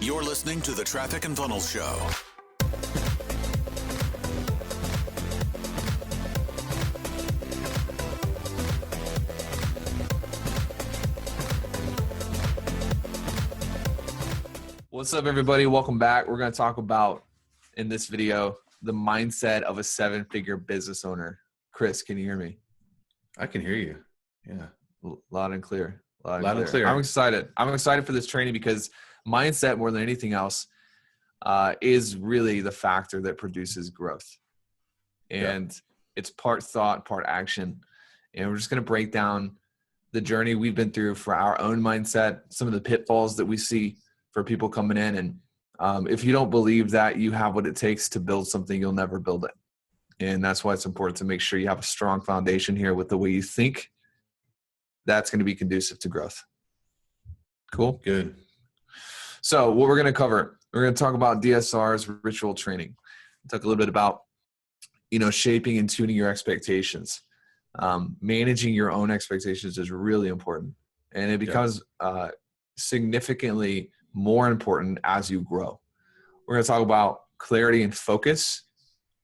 You're listening to the Traffic and Funnels Show. What's up, everybody? Welcome back. We're going to talk about, in this video, the mindset of a seven-figure business owner. Chris, can you hear me? I can hear you. Yeah. Loud and clear. Loud and clear. I'm excited. I'm excited for this training because mindset, more than anything else, is really the factor that produces growth. And it's part thought, part action. And we're just going to break down the journey we've been through for our own mindset, some of the pitfalls that we see for people coming in. And if you don't believe that you have what it takes to build something, you'll never build it. And that's why it's important to make sure you have a strong foundation here with the way you think. That's going to be conducive to growth. Cool? Good. So what we're going to cover, we're going to talk about DSR's ritual training. Talk a little bit about, shaping and tuning your expectations. Managing your own expectations is really important. And it becomes significantly more important as you grow. We're going to talk about clarity and focus.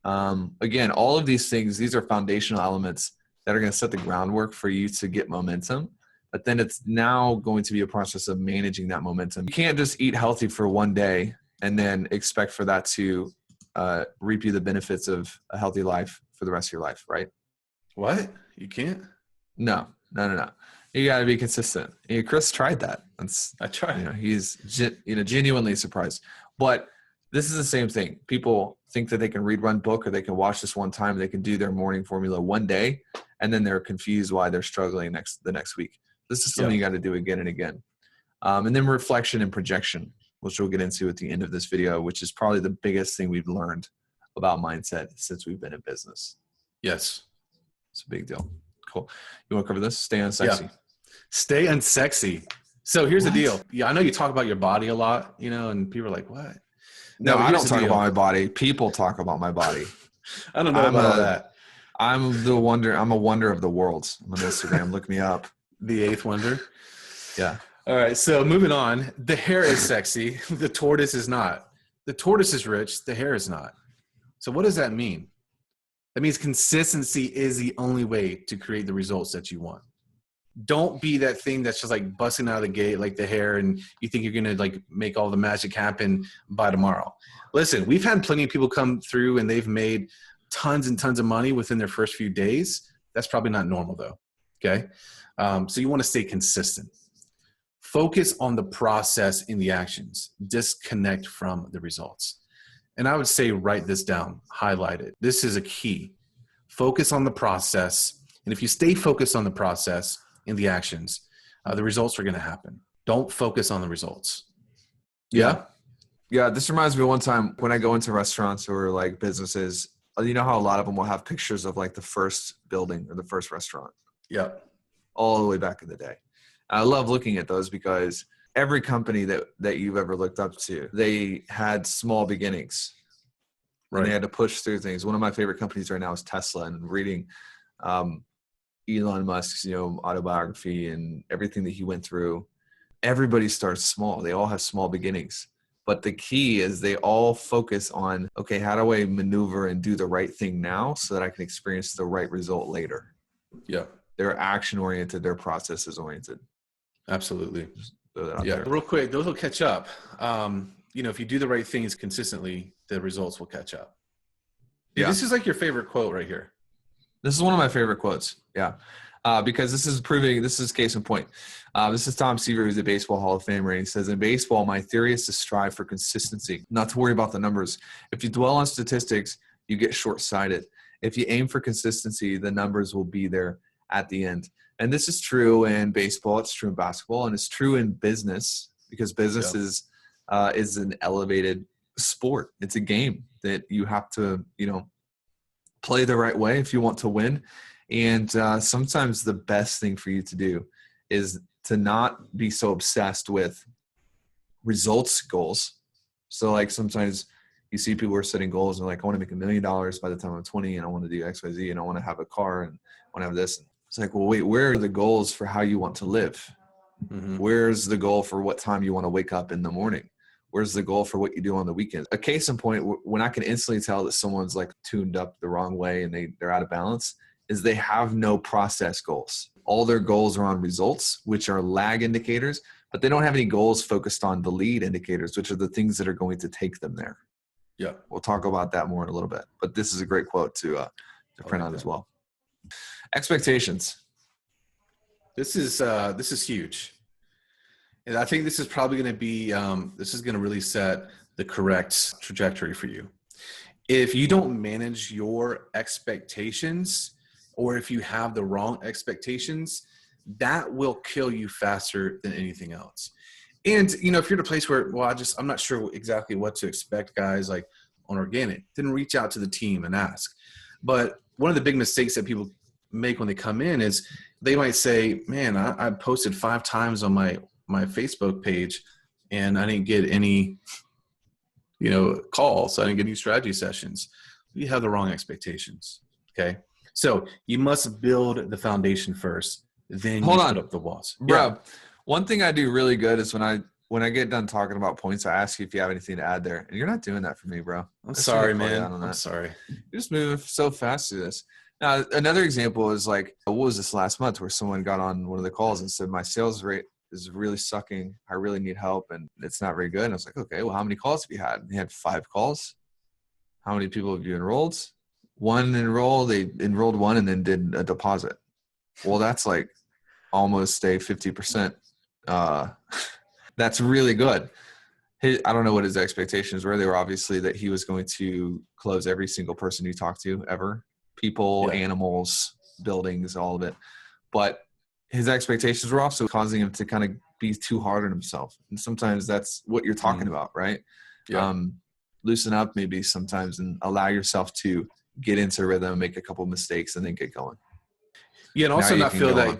Again, all of these things, these are foundational elements that are going to set the groundwork for you to get momentum. But then it's now going to be a process of managing that momentum. You can't just eat healthy for one day and then expect for that to reap you the benefits of a healthy life for the rest of your life, right? What? You can't? No. You got to be consistent. Chris tried that. I tried. He's genuinely surprised. But this is the same thing. People think that they can read one book or they can watch this one time. They can do their morning formula one day, and then they're confused why they're struggling the next week. This is something you got to do again and again. And then reflection and projection, which we'll get into at the end of this video, which is probably the biggest thing we've learned about mindset since we've been in business. Yes. It's a big deal. Cool. You want to cover this? Stay unsexy. Yeah. Stay unsexy. So here's the deal. Yeah, I know you talk about your body a lot, and people are like, what? No, I don't talk about my body. People talk about my body. I don't know about that. I'm a wonder of the world. I'm on Instagram. Look me up. The eighth wonder. Yeah. All right. So moving on. The hair is sexy. The tortoise is not. The tortoise is rich. The hair is not. So what does that mean? That means consistency is the only way to create the results that you want. Don't be that thing that's just like busting out of the gate like the hair and you think you're going to like make all the magic happen by tomorrow. Listen, we've had plenty of people come through and they've made tons and tons of money within their first few days. That's probably not normal though. Okay. So you want to stay consistent. Focus on the process in the actions. Disconnect from the results. And I would say write this down, highlight it. This is a key. Focus on the process. And if you stay focused on the process in the actions, the results are going to happen. Don't focus on the results. Yeah. This reminds me of one time when I go into restaurants or like businesses, you know how a lot of them will have pictures of like the first building or the first restaurant. Yeah. All the way back in the day. I love looking at those because every company that you've ever looked up to, they had small beginnings. Right. And they had to push through things. One of my favorite companies right now is Tesla, and reading Elon Musk's, autobiography and everything that he went through. Everybody starts small. They all have small beginnings. But the key is they all focus on, okay, how do I maneuver and do the right thing now so that I can experience the right result later? Yeah. They're action-oriented. They're processes-oriented. Absolutely. Yeah. Real quick, those will catch up. If you do the right things consistently, the results will catch up. Yeah. This is like your favorite quote right here. This is one of my favorite quotes. Yeah. Because this is case in point. This is Tom Seaver, who's a baseball Hall of Famer. And he says, in baseball, my theory is to strive for consistency, not to worry about the numbers. If you dwell on statistics, you get short-sighted. If you aim for consistency, the numbers will be there at the end. And this is true in baseball, it's true in basketball, and it's true in business because business is an elevated sport. It's a game that you have to, play the right way if you want to win. And sometimes the best thing for you to do is to not be so obsessed with results goals. So like sometimes you see people are setting goals and like, I want to make $1 million by the time I'm 20 and I want to do X, Y, Z and I want to have a car and I want to have this. It's like, well, wait, where are the goals for how you want to live? Mm-hmm. Where's the goal for what time you want to wake up in the morning? Where's the goal for what you do on the weekend? A case in point, when I can instantly tell that someone's like tuned up the wrong way and they're out of balance, is they have no process goals. All their goals are on results, which are lag indicators, but they don't have any goals focused on the lead indicators, which are the things that are going to take them there. Yeah. We'll talk about that more in a little bit, but this is a great quote to print on as well. Expectations. This is huge. And I think this is probably going to be, this is going to really set the correct trajectory for you. If you don't manage your expectations, or if you have the wrong expectations, that will kill you faster than anything else. And, if you're in a place where, I'm not sure exactly what to expect, guys, like on organic, then reach out to the team and ask. But one of the big mistakes that people make when they come in is they might say, man, I posted 5 times on my Facebook page and I didn't get any, calls. I didn't get any strategy sessions. You have the wrong expectations. Okay. So you must build the foundation first, then put up the walls. Bro, yeah. One thing I do really good is when I get done talking about points, I ask you if you have anything to add there. And you're not doing that for me, bro. I'm sorry, man. I'm sorry. You're just moving so fast through this. Now, another example is like, what was this last month where someone got on one of the calls and said, my sales rate is really sucking. I really need help and it's not very good. And I was like, okay, well, how many calls have you had? And he had 5 calls. How many people have you enrolled? One enrolled, they enrolled one and then did a deposit. Well, that's like almost a 50%. That's really good. I don't know what his expectations were. They were obviously that he was going to close every single person you talked to ever. People, animals, buildings, all of it. But his expectations were also causing him to kind of be too hard on himself. And sometimes that's what you're talking about, right? Yeah. Loosen up maybe sometimes and allow yourself to get into rhythm, make a couple mistakes, and then get going. Yeah, and also not feel that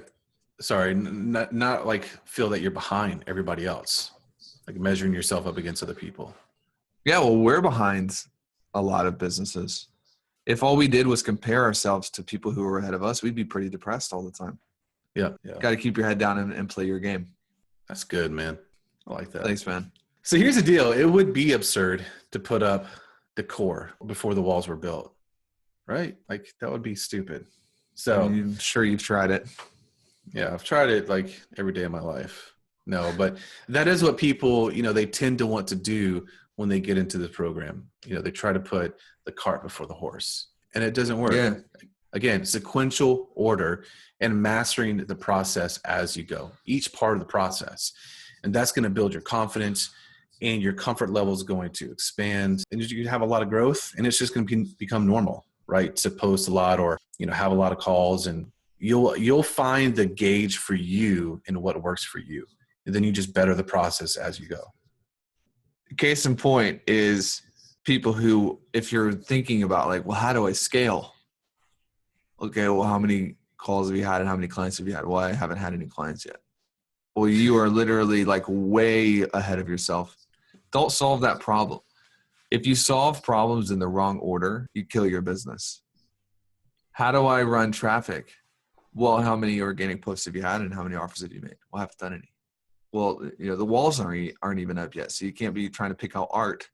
not like feel that you're behind everybody else, like measuring yourself up against other people. Yeah, well, we're behind a lot of businesses. If all we did was compare ourselves to people who were ahead of us, we'd be pretty depressed all the time. Yeah. Got to keep your head down and play your game. That's good, man. I like that. Thanks, man. So here's the deal. It would be absurd to put up the core before the walls were built, right? Like that would be stupid. So I'm sure you've tried it. Yeah, I've tried it like every day of my life. No, but that is what people, they tend to want to do when they get into the program. They try to put the cart before the horse, and it doesn't work. Yeah. Again, sequential order and mastering the process as you go, each part of the process. And that's going to build your confidence, and your comfort level is going to expand, and you have a lot of growth, and it's just going to become normal, right? To post a lot or, have a lot of calls, and you'll find the gauge for you and what works for you. And then you just better the process as you go. Case in point is people who, if you're thinking about like, well, how do I scale? Okay, well, how many calls have you had and how many clients have you had? Well, I haven't had any clients yet. Well, you are literally like way ahead of yourself. Don't solve that problem. If you solve problems in the wrong order, you kill your business. How do I run traffic? Well, how many organic posts have you had and how many offers have you made? Well, I haven't done any. Well, the walls aren't even up yet. So you can't be trying to pick out art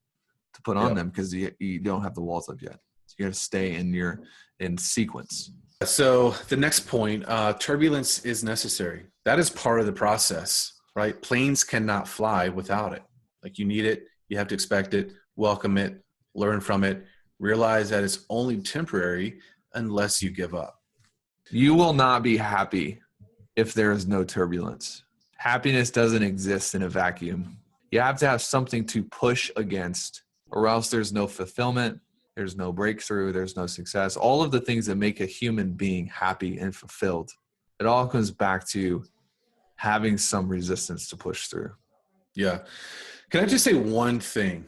to put on them because you don't have the walls up yet. So you have to stay in sequence. So the next point, turbulence is necessary. That is part of the process, right? Planes cannot fly without it. Like you need it. You have to expect it, welcome it, learn from it, realize that it's only temporary unless you give up. You will not be happy if there is no turbulence. Happiness doesn't exist in a vacuum. You have to have something to push against, or else there's no fulfillment, there's no breakthrough, there's no success. All of the things that make a human being happy and fulfilled, it all comes back to having some resistance to push through. Yeah. Can I just say one thing?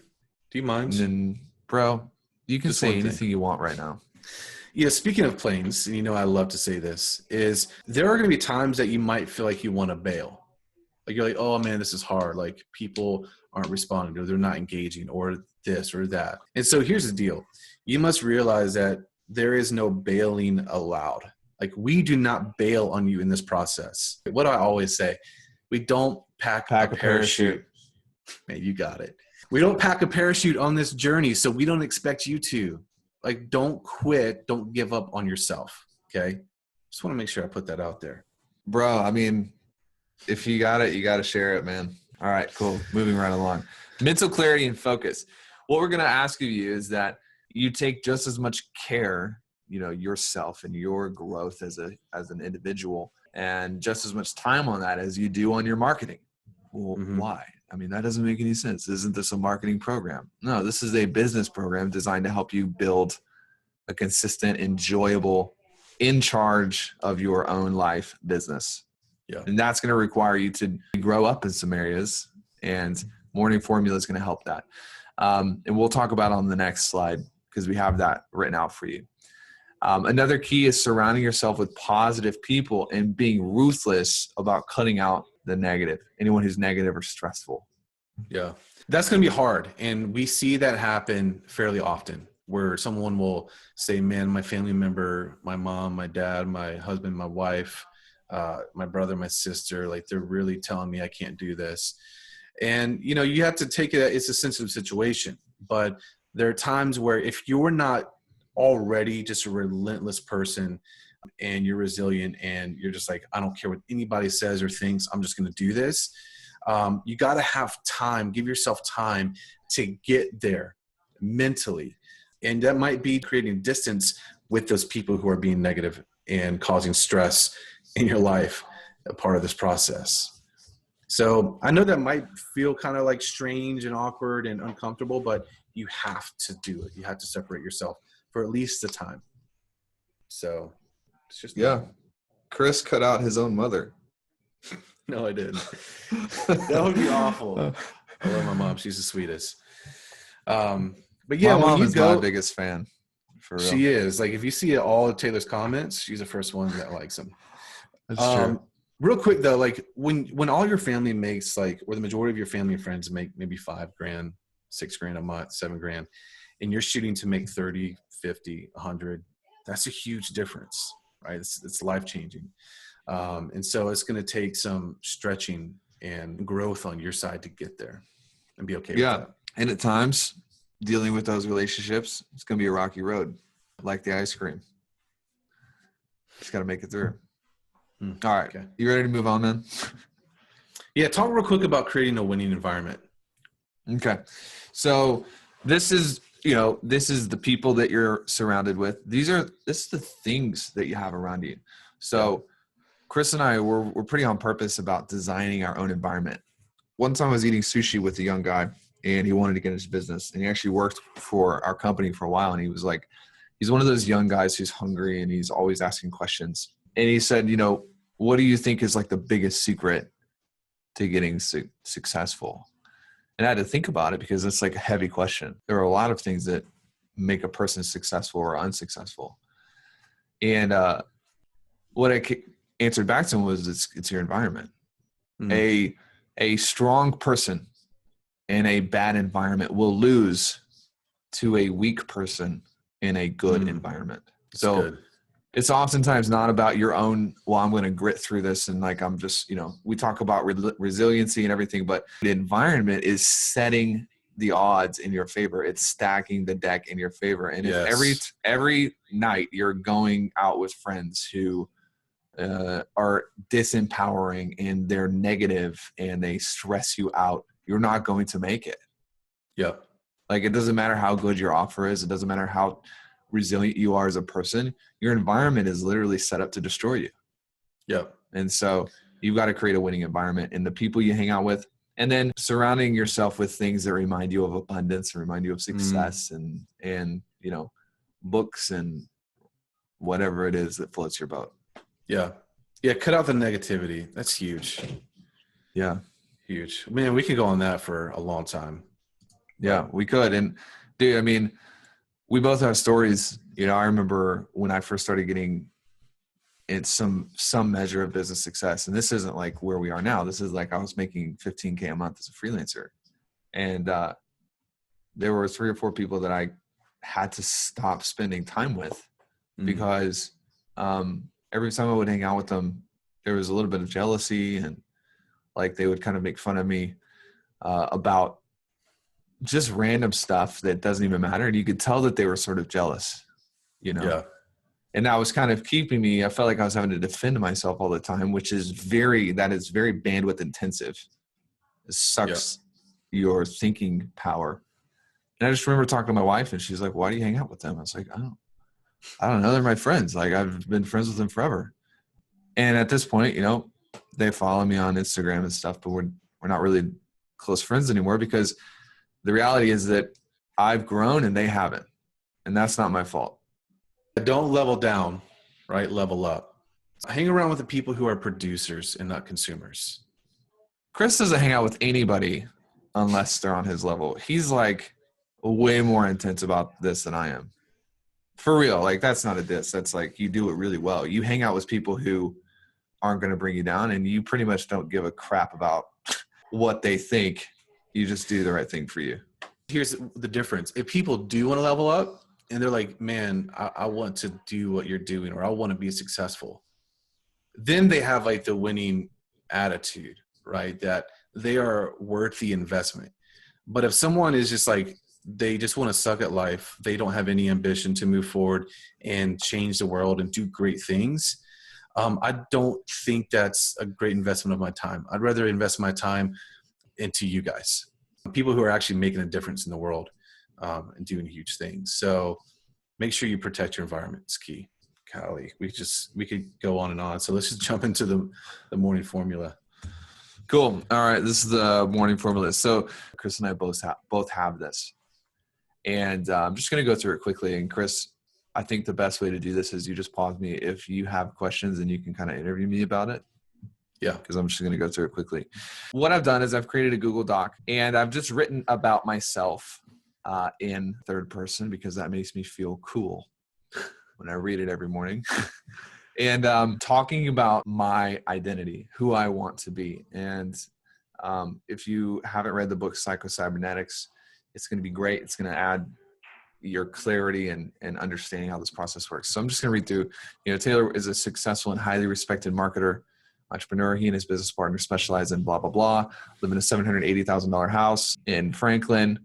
Do you mind? And then, bro, you can Just say one thing. anything you want right now. Yeah, speaking of planes, and I love to say this, is there are going to be times that you might feel like you want to bail. Like you're like, oh man, this is hard. Like people aren't responding or they're not engaging or this or that. And so here's the deal. You must realize that there is no bailing allowed. Like we do not bail on you in this process. What do I always say? We don't pack a parachute. Man, you got it. We don't pack a parachute on this journey, so we don't expect you to. Like, don't quit. Don't give up on yourself. Okay. Just want to make sure I put that out there. Bro, I mean, if you got it, you got to share it, man. All right, cool. Moving right along. Mental clarity and focus. What we're going to ask of you is that you take just as much care, yourself and your growth as an individual, and just as much time on that as you do on your marketing. Well, why? I mean, that doesn't make any sense. Isn't this a marketing program? No, this is a business program designed to help you build a consistent, enjoyable, in charge of your own life business. Yeah. And that's going to require you to grow up in some areas, and morning formula is going to help that. And we'll talk about it on the next slide because we have that written out for you. Another key is surrounding yourself with positive people and being ruthless about cutting out the negative, anyone who's negative or stressful. Yeah, that's going to be hard. And we see that happen fairly often where someone will say, man, my family member, my mom, my dad, my husband, my wife, my brother, my sister, like they're really telling me I can't do this. And, you have to take it. It's a sensitive situation, but there are times where if you're not already just a relentless person and you're resilient and you're just like, I don't care what anybody says or thinks, I'm just going to do this. You got to have time, give yourself time to get there mentally. And that might be creating distance with those people who are being negative and causing stress in your life, a part of this process. So I know that might feel kind of like strange and awkward and uncomfortable, but you have to do it. You have to separate yourself for at least the time. So it's just Chris cut out his own mother. No, I didn't. That would be awful. I love my mom. She's the sweetest. But yeah, my mom when you is go, my biggest fan. For real. She is. Like if you see all of Taylor's comments, she's the first one that likes them. That's true. Real quick though, like when all your family makes like, or the majority of your family and friends make maybe $5,000, $6,000 a month, $7,000, and you're shooting to make 30, 50, 100, that's a huge difference, right? It's life-changing. And so it's going to take some stretching and growth on your side to get there and be okay with that. And at times dealing with those relationships, it's going to be a rocky road, like the ice cream. Just got to make it through. All right. Okay. You ready to move on then? Yeah. Talk real quick about creating a winning environment. Okay. So this is the people that you're surrounded with. This is the things that you have around you. So Chris and I we're pretty on purpose about designing our own environment. One time I was eating sushi with a young guy and he wanted to get into business, and he actually worked for our company for a while. And he was like, he's one of those young guys who's hungry and he's always asking questions. And he said, what do you think is like the biggest secret to getting successful? And I had to think about it because it's like a heavy question. There are a lot of things that make a person successful or unsuccessful. And what I answered back to him was it's your environment. A strong person in a bad environment will lose to a weak person in a good environment. So good. It's oftentimes not about your own, well, I'm going to grit through this. And like, I'm just, we talk about resiliency and everything, but the environment is setting the odds in your favor. It's stacking the deck in your favor. And if every night you're going out with friends who are disempowering and they're negative and they stress you out, you're not going to make it. Yep. Like, it doesn't matter how good your offer is. It doesn't matter how resilient you are as a person. Your environment is literally set up to destroy you. Yep. And so you've got to create a winning environment in the people you hang out with, and then surrounding yourself with things that remind you of abundance and remind you of success and books and whatever it is that floats your boat. Yeah. Yeah. Cut out the negativity. That's huge. Yeah. Huge. Man, we could go on that for a long time. Yeah, we could. And dude, I mean, we both have stories. I remember when I first started getting some measure of business success, and this isn't like where we are now. This is like I was making $15,000 a month as a freelancer. And there were 3 or 4 people that I had to stop spending time with because every time I would hang out with them, there was a little bit of jealousy, and like they would kind of make fun of me about just random stuff that doesn't even matter. And you could tell that they were sort of jealous, you know? Yeah. And that was kind of keeping me, I felt like I was having to defend myself all the time, which is very bandwidth intensive. It sucks your thinking power. And I just remember talking to my wife and she's like, why do you hang out with them? I was like, I don't know. They're my friends. Like I've been friends with them forever. And at this point, you know, they follow me on Instagram and stuff, but we're not really close friends anymore because the reality is that I've grown and they haven't. And that's not my fault. Don't level down, right? Level up. Hang around with the people who are producers and not consumers. Chris doesn't hang out with anybody unless they're on his level. He's like way more intense about this than I am. For real. Like that's not a diss. That's like you do it really well. You hang out with people who aren't going to bring you down and you pretty much don't give a crap about what they think. You just do the right thing for you. Here's the difference. If people do want to level up and they're like, man, I want to do what you're doing, or I want to be successful, then they have like the winning attitude, right? That they are worth the investment. But if someone is just like, they just want to suck at life, they don't have any ambition to move forward and change the world and do great things, I don't think that's a great investment of my time. I'd rather invest my time into you guys, people who are actually making a difference in the world and doing huge things. So make sure you protect your environment. It's key. Golly, we could go on and on. So let's just jump into the morning formula. Cool. All right. This is the morning formula. So Chris and I both have this. And I'm just going to go through it quickly. And Chris, I think the best way to do this is you just pause me if you have questions and you can kind of interview me about it. Yeah. Because I'm just going to go through it quickly. What I've done is I've created a Google Doc and I've just written about myself in third person because that makes me feel cool when I read it every morning. And talking about my identity, who I want to be. And if you haven't read the book Psycho-Cybernetics, it's going to be great. It's going to add your clarity and understanding how this process works. So I'm just going to read through. You know, Taylor is a successful and highly respected marketer, entrepreneur. He and his business partner specialize in blah, blah, blah. Live in a $780,000 house in Franklin.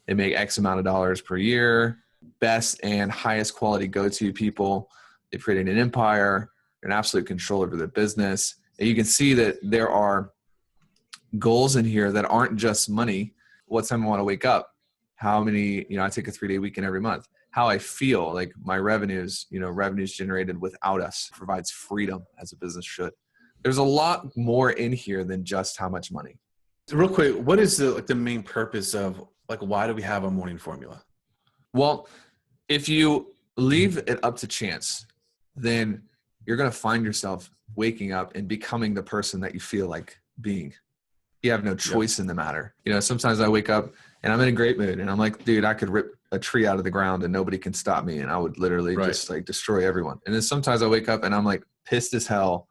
They make X amount of dollars per year. Best and highest quality go-to people. They've created an empire, an absolute control over their business. And you can see that there are goals in here that aren't just money. What time I want to wake up? How many, I take a 3-day weekend every month. How I feel, like my revenues, revenues generated without us provides freedom as a business should. There's a lot more in here than just how much money. Real quick, what is the main purpose of why do we have a morning formula? Well, if you leave it up to chance, then you're going to find yourself waking up and becoming the person that you feel like being. You have no choice in the matter. Sometimes I wake up and I'm in a great mood and I'm like, dude, I could rip a tree out of the ground and nobody can stop me. And I would literally just destroy everyone. And then sometimes I wake up and I'm like pissed as hell.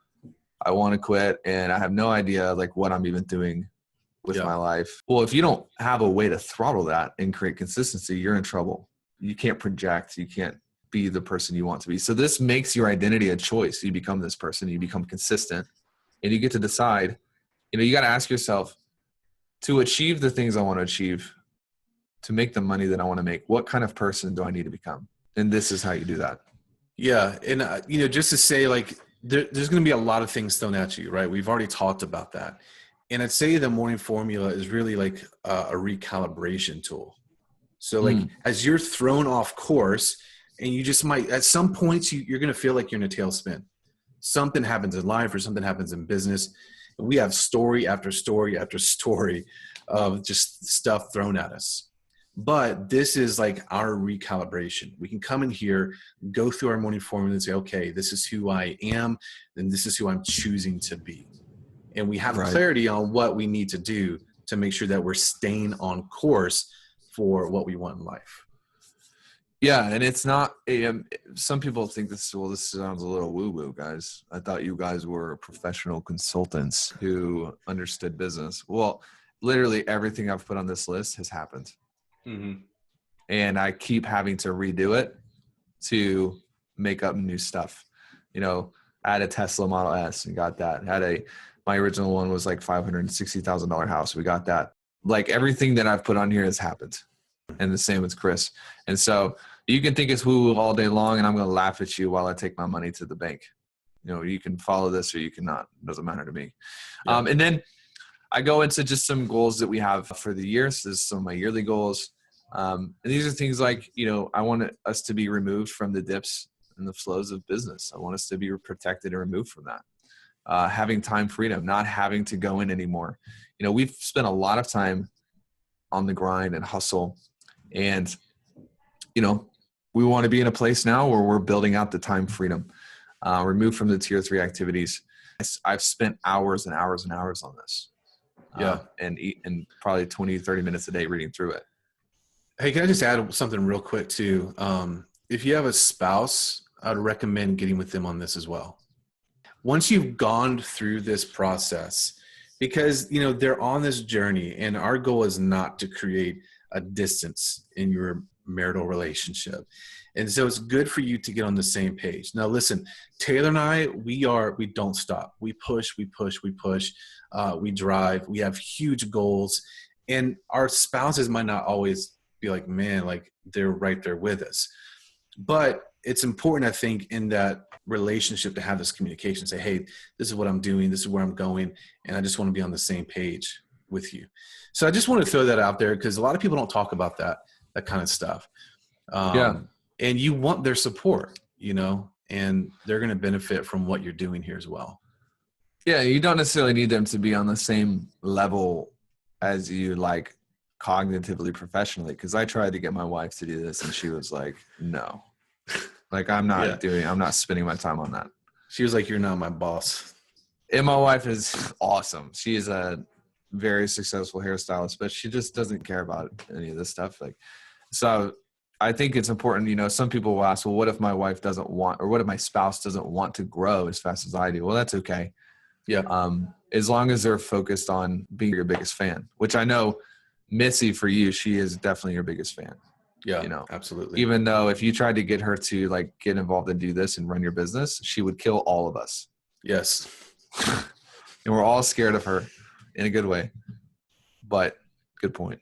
I want to quit and I have no idea what I'm even doing with my life. Well, if you don't have a way to throttle that and create consistency, you're in trouble. You can't project. You can't be the person you want to be. So this makes your identity a choice. You become this person, you become consistent, and you get to decide, you got to ask yourself, to achieve the things I want to achieve, to make the money that I want to make, what kind of person do I need to become? And this is how you do that. Yeah. And, just to say there's going to be a lot of things thrown at you, right? We've already talked about that. And I'd say the morning formula is really a recalibration tool. So as you're thrown off course and you just might, at some points you're going to feel like you're in a tailspin. Something happens in life or something happens in business. And we have story after story after story of just stuff thrown at us. But this is our recalibration. We can come in here, go through our morning formula and say, okay, this is who I am, and this is who I'm choosing to be. And we have clarity on what we need to do to make sure that we're staying on course for what we want in life. Yeah. And it's not, some people think this sounds a little woo-woo, guys. I thought you guys were professional consultants who understood business. Well, literally everything I've put on this list has happened. Mm-hmm. And I keep having to redo it to make up new stuff. I had a Tesla Model S and got that. My original one was $560,000 house. We got that. like everything that I've put on here has happened. And the same with Chris. And so you can think it's woo-woo all day long, and I'm going to laugh at you while I take my money to the bank. You can follow this or you cannot. It doesn't matter to me. Yeah. And then I go into just some goals that we have for the year. So this is some of my yearly goals. And these are things like, I want us to be removed from the dips and the flows of business. I want us to be protected and removed from that. Having time freedom, not having to go in anymore. We've spent a lot of time on the grind and hustle. And, we want to be in a place now where we're building out the time freedom, removed from the tier 3 activities. I've spent hours and hours and hours on this. And probably 20, 30 minutes a day reading through it. Hey, can I just add something real quick too? If you have a spouse, I'd recommend getting with them on this as well. Once you've gone through this process, because, they're on this journey, and our goal is not to create a distance in your marital relationship. And so it's good for you to get on the same page. Now, listen, Taylor and I, we don't stop. We push, we drive, we have huge goals, and our spouses might not always be like, man, like they're right there with us. But it's important, I think, in that relationship to have this communication, say, hey, this is what I'm doing, this is where I'm going, and I just want to be on the same page with you. So I just want to throw that out there, because a lot of people don't talk about that kind of stuff. And you want their support, and they're going to benefit from what you're doing here as well. Yeah, you don't necessarily need them to be on the same level as you, like, cognitively, professionally, because I tried to get my wife to do this, and she was like, no. Like, I'm not spending my time on that. She was like, you're not my boss. And my wife is awesome. She is a very successful hairstylist, but she just doesn't care about any of this stuff. Like, so I think it's important, some people will ask, well, what if my wife doesn't want, or what if my spouse doesn't want to grow as fast as I do? Well, that's okay. Yeah. As long as they're focused on being your biggest fan, which I know Missy, for you, she is definitely your biggest fan. Yeah, absolutely. Even though if you tried to get her to, like, get involved and do this and run your business, she would kill all of us. Yes. And we're all scared of her in a good way. But good point.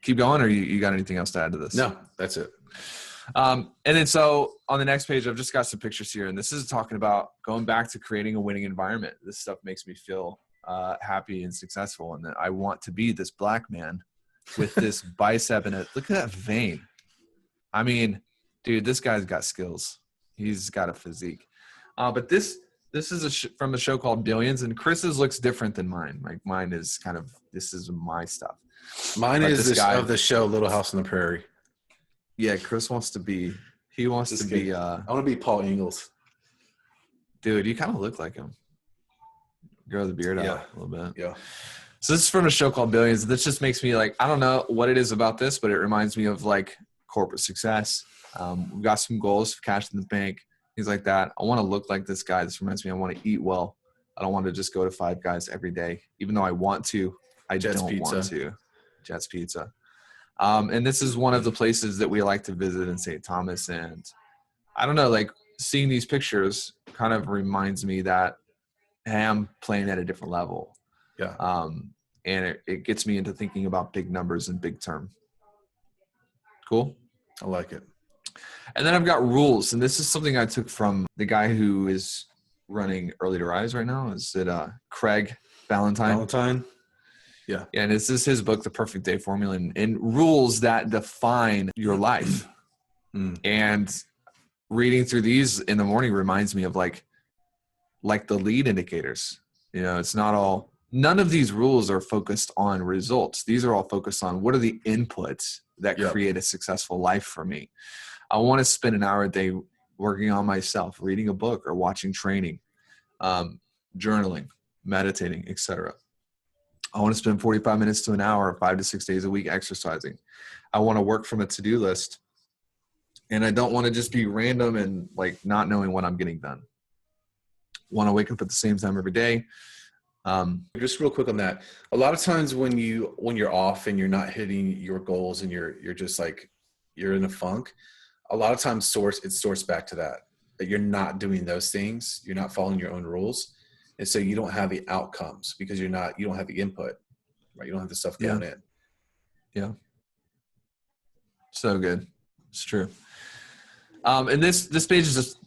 Keep going, or you got anything else to add to this? No, that's it. And then so on the next page, I've just got some pictures here, and this is talking about going back to creating a winning environment. This stuff makes me feel happy and successful, and that I want to be this black man with this bicep and look at that vein. I mean, dude, this guy's got skills. He's got a physique. But this is from a show called Billions, and Chris's looks different than mine. Like, mine is this is my stuff. Mine is this guy of the show Little House on the Prairie. Yeah, Chris wants to be. He wants to be. I want to be Paul Ingalls. Dude, you kind of look like him. Grow the beard out a little bit. Yeah. So this is from a show called Billions. This just makes me, like, I don't know what it is about this, but it reminds me of, like, corporate success. We've got some goals, cash in the bank, things like that. I want to look like this guy. This reminds me, I want to eat well. I don't want to just go to Five Guys every day, even though I want to. I don't want to. Jets Pizza. And this is one of the places that we like to visit in St. Thomas. And I don't know, like, seeing these pictures kind of reminds me that, hey, I'm playing at a different level. Yeah. And it gets me into thinking about big numbers and big term. Cool. I like it. And then I've got rules. And this is something I took from the guy who is running Early to Rise right now. Is it Craig Ballantyne? Yeah. And this is his book, The Perfect Day Formula, and rules that define your life. And reading through these in the morning reminds me of like the lead indicators. It's not all, none of these rules are focused on results. These are all focused on what are the inputs that create a successful life for me. I want to spend an hour a day working on myself, reading a book or watching training, journaling, meditating, etc. I want to spend 45 minutes to an hour, 5 to 6 days a week exercising. I want to work from a to-do list. And I don't want to just be random and like not knowing what I'm getting done. Want to wake up at the same time every day. Just real quick on that. A lot of times when you're off and you're not hitting your goals and you're just like, you're in a funk, a lot of times it's sourced back to that you're not doing those things. You're not following your own rules. And so you don't have the outcomes because you don't have the input. right? You don't have the stuff Yeah. going in. Yeah. So good. It's true. And this page is just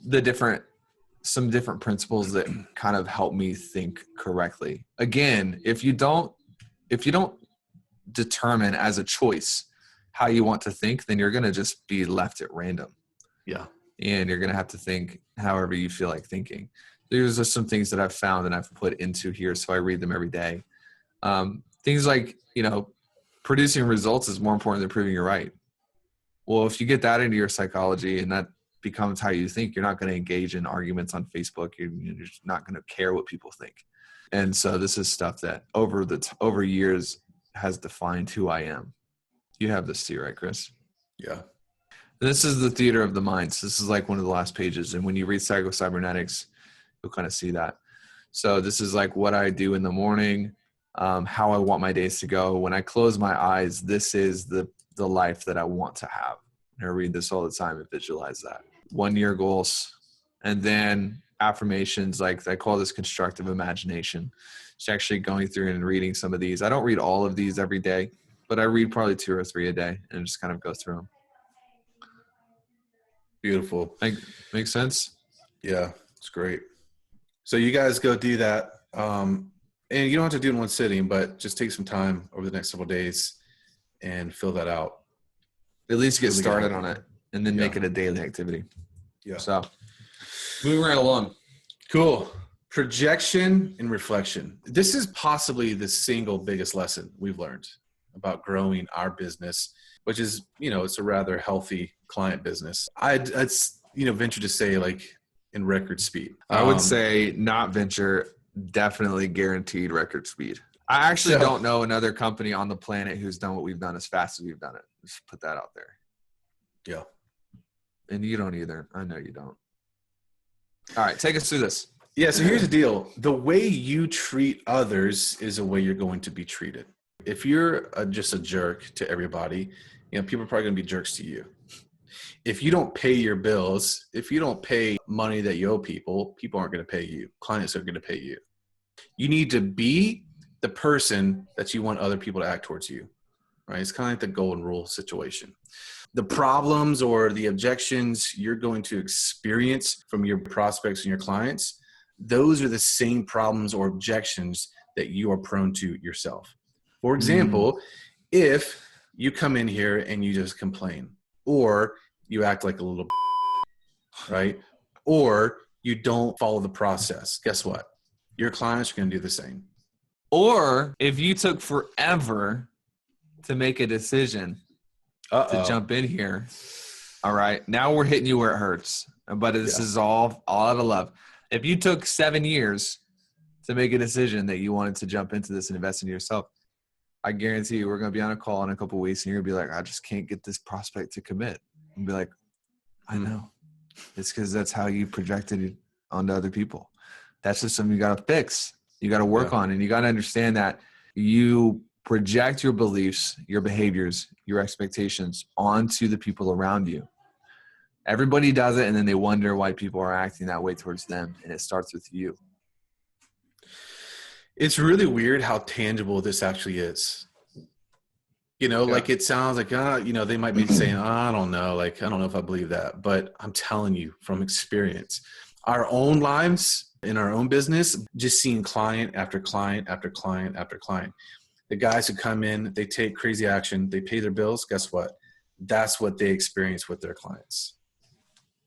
some different principles that kind of help me think correctly. Again, if you don't determine as a choice how you want to think, then you're going to just be left at random. Yeah. And you're going to have to think however you feel like thinking. There's just some things that I've found and I've put into here, so I read them every day. Things like, producing results is more important than proving you're right. Well, if you get that into your psychology and that becomes how you think, you're not going to engage in arguments on Facebook. You're just not going to care what people think. And so this is stuff that over years has defined who I am. You have this too, right, Chris? Yeah. This is the theater of the mind. So this is like one of the last pages. And when you read Psycho-Cybernetics, you'll kind of see that. So this is like what I do in the morning, how I want my days to go. When I close my eyes, this is the life that I want to have. And I read this all the time and visualize that. 1 year goals. And then affirmations, like I call this constructive imagination. It's actually going through and reading some of these. I don't read all of these every day, but I read probably 2 or 3 a day and just kind of go through them. Beautiful. Makes sense? Yeah, it's great. So you guys go do that. And you don't have to do it in one sitting, but just take some time over the next several days and fill that out. At least get started on it and then make it a daily activity. Yeah. So moving right along. Cool. Projection and reflection. This is possibly the single biggest lesson we've learned about growing our business, which is, it's a rather healthy client business. I'd venture to say like in record speed. I would say not venture, definitely guaranteed record speed. I actually don't know another company on the planet who's done what we've done as fast as we've done it. Just put that out there. Yeah. And you don't either. I know you don't. All right, take us through this. Yeah, so here's the deal. The way you treat others is the way you're going to be treated. If you're just a jerk to everybody, people are probably going to be jerks to you. If you don't pay your bills, if you don't pay money that you owe people, people aren't going to pay you. Clients are going to pay you. You need to be the person that you want other people to act towards you, right? It's kind of like the golden rule situation. The problems or the objections you're going to experience from your prospects and your clients, those are the same problems or objections that you are prone to yourself. For example, if you come in here and you just complain, or you act like a little right? Or you don't follow the process. Guess what? Your clients are going to do the same. Or if you took forever to make a decision to jump in here, all right, now we're hitting you where it hurts. But this is all out of love. If you took 7 years to make a decision that you wanted to jump into this and invest in yourself, I guarantee you we're going to be on a call in a couple of weeks and you're going to be like, I just can't get this prospect to commit. And be like, I know. It's because that's how you projected it onto other people. That's just something you got to fix. You got to work on, and you got to understand that you project your beliefs, your behaviors, your expectations onto the people around you. Everybody does it, and then they wonder why people are acting that way towards them, and it starts with you. It's really weird how tangible this actually is. Like it sounds like, they might be saying, I don't know. Like, I don't know if I believe that, but I'm telling you from experience, our own lives in our own business, just seeing client after client after client after client. The guys who come in, they take crazy action, they pay their bills. Guess what? That's what they experience with their clients.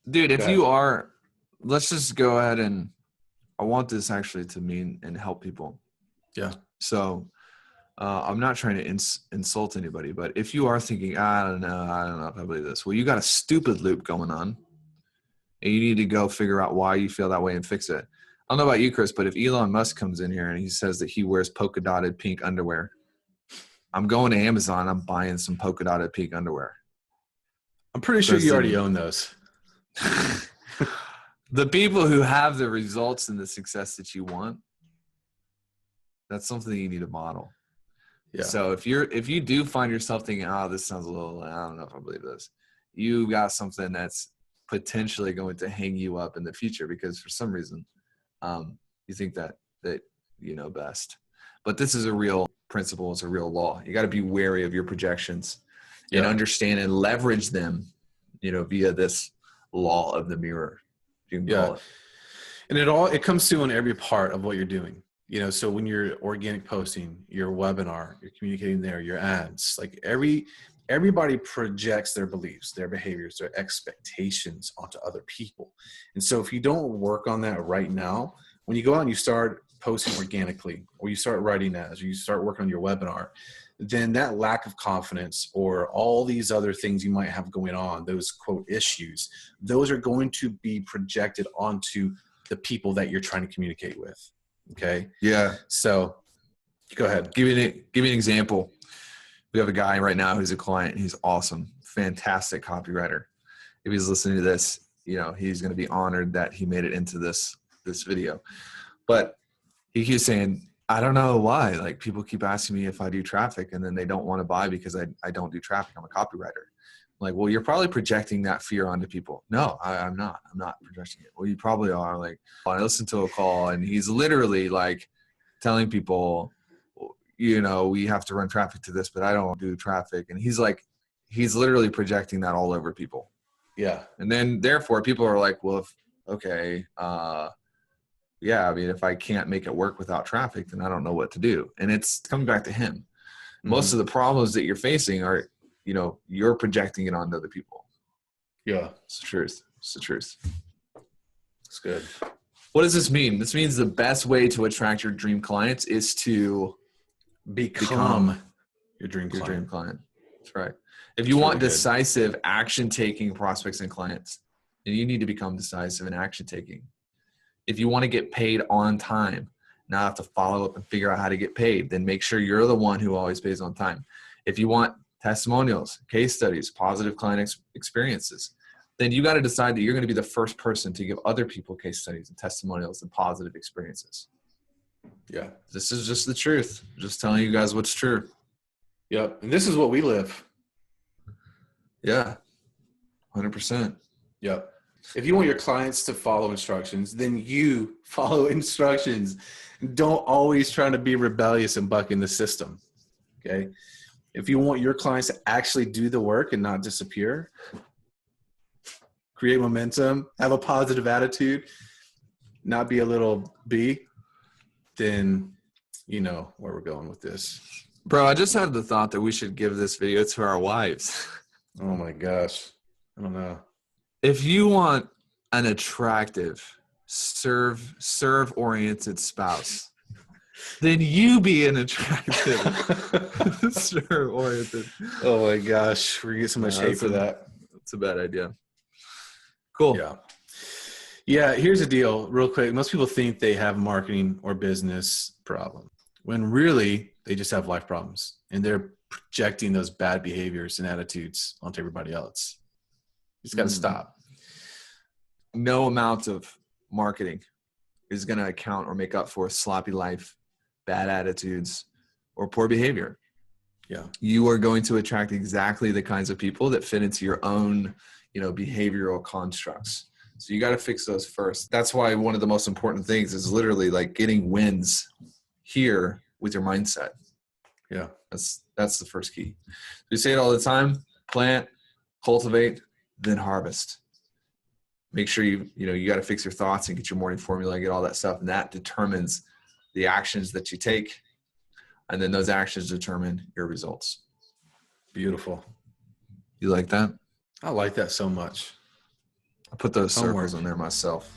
Dude, let's just go ahead and I want this actually to mean and help people. Yeah. So I'm not trying to insult anybody, but if you are thinking, I don't know if I believe this. Well, you got a stupid loop going on and you need to go figure out why you feel that way and fix it. I don't know about you, Chris, but if Elon Musk comes in here and he says that he wears polka dotted pink underwear, I'm going to Amazon. I'm buying some polka dotted pink underwear. I'm pretty sure you already own those. The people who have the results and the success that you want, that's something you need to model. Yeah. So if you do find yourself thinking, this sounds a little, I don't know if I believe this, you got something that's potentially going to hang you up in the future because for some reason you think that you know best. But this is a real principle. It's a real law. You got to be wary of your projections and understand and leverage them, via this law of the mirror. You can call it. And it comes through on every part of what you're doing. So when you're organic posting, your webinar, you're communicating there, your ads, like everybody projects their beliefs, their behaviors, their expectations onto other people. And so if you don't work on that right now, when you go out and you start posting organically, or you start writing ads, or you start working on your webinar, then that lack of confidence or all these other things you might have going on, those quote issues, those are going to be projected onto the people that you're trying to communicate with. Okay. Yeah. So go ahead. Give me an example. We have a guy right now who's a client. He's awesome. Fantastic copywriter. If he's listening to this, he's going to be honored that he made it into this video. But he keeps saying, I don't know why. Like, people keep asking me if I do traffic, and then they don't want to buy because I don't do traffic. I'm a copywriter. I'm like, well, you're probably projecting that fear onto people. No, I'm not. I'm not projecting it. Well, you probably are. Like, I listened to a call, and he's literally like telling people, we have to run traffic to this, but I don't do traffic. And he's literally projecting that all over people. Yeah. And then therefore people are like, well, if I can't make it work without traffic, then I don't know what to do. And it's coming back to him. Mm-hmm. Most of the problems that you're facing are, you're projecting it onto other people. Yeah. It's the truth. It's the truth. It's good. What does this mean? This means the best way to attract your dream clients is to become your dream client. That's right. If you want decisive action-taking prospects and clients, then you need to become decisive and action-taking. If you want to get paid on time, not have to follow up and figure out how to get paid, then make sure you're the one who always pays on time. If you want testimonials, case studies, positive client experiences, then you got to decide that you're going to be the first person to give other people case studies and testimonials and positive experiences. Yeah. This is just the truth. Just telling you guys what's true. Yep. And this is what we live. Yeah. 100%. Yep. If you want your clients to follow instructions, then you follow instructions. Don't always try to be rebellious and bucking the system. Okay. If you want your clients to actually do the work and not disappear, create momentum, have a positive attitude, not be a little bee, then you know where we're going with this. Bro, I just had the thought that we should give this video to our wives. Oh my gosh. I don't know. If you want an attractive, serve-oriented spouse, then you be an attractive, serve-oriented. Oh my gosh. We're going to get so much hate for that. That's a bad idea. Cool. Yeah. Yeah, here's the deal real quick. Most people think they have marketing or business problem when really they just have life problems, and they're projecting those bad behaviors and attitudes onto everybody else. You just got to stop. No amount of marketing is going to account or make up for a sloppy life, bad attitudes, or poor behavior. Yeah. You are going to attract exactly the kinds of people that fit into your own, behavioral constructs. So you got to fix those first. That's why one of the most important things is literally like getting wins here with your mindset. Yeah. That's the first key. We say it all the time: plant, cultivate, then harvest. Make sure you got to fix your thoughts and get your morning formula and get all that stuff. And that determines the actions that you take. And then those actions determine your results. Beautiful. You like that? I like that so much. I put those circles in there myself.